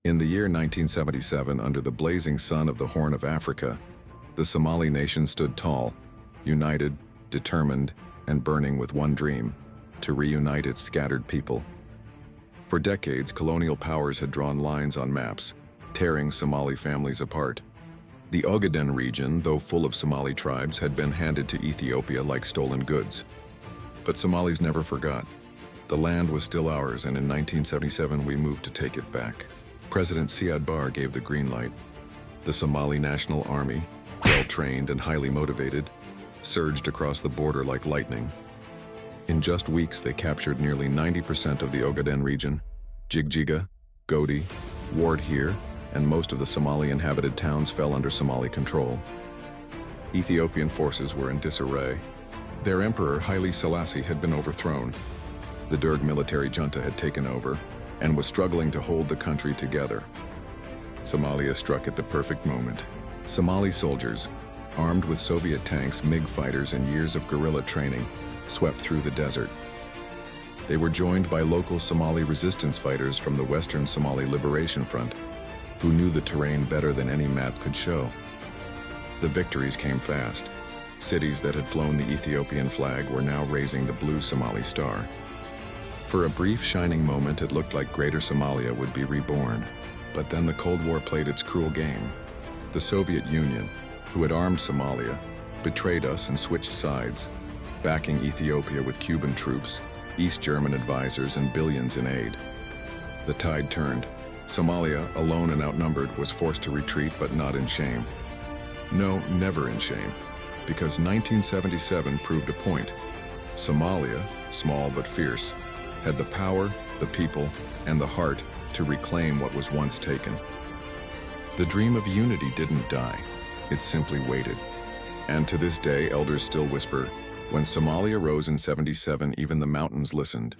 In the year 1977, under the blazing sun of the Horn of Africa, the Somali nation stood tall, united, determined, and burning with one dream: to reunite its scattered people. For decades, colonial powers had drawn lines on maps, tearing Somali families apart. The Ogaden region, though full of Somali tribes, had been handed to Ethiopia like stolen goods. But Somalis never forgot. The land was still ours, and in 1977 we moved to take it back. President Siad Barre gave the green light. The Somali National Army, well-trained and highly motivated, surged across the border like lightning. In just weeks, they captured nearly 90% of the Ogaden region, Jigjiga, Godi, Ward here, and most of the Somali-inhabited towns fell under Somali control. Ethiopian forces were in disarray. Their emperor, Haile Selassie, had been overthrown. The Derg military junta had taken over and was struggling to hold the country together. Somalia struck at the perfect moment. Somali soldiers, armed with Soviet tanks, MiG fighters, and years of guerrilla training, swept through the desert. They were joined by local Somali resistance fighters from the Western Somali Liberation Front, who knew the terrain better than any map could show. The victories came fast. Cities that had flown the Ethiopian flag were now raising the blue Somali star. For a brief shining moment, it looked like Greater Somalia would be reborn. But then the Cold War played its cruel game. The Soviet Union, who had armed Somalia, betrayed us and switched sides, backing Ethiopia with Cuban troops, East German advisors, and billions in aid. The tide turned. Somalia, alone and outnumbered, was forced to retreat, but not in shame. No, never in shame, because 1977 proved a point. Somalia, small but fierce, had the power, the people, and the heart to reclaim what was once taken. The dream of unity didn't die, it simply waited. And to this day, elders still whisper, when Somalia rose in '77, even the mountains listened.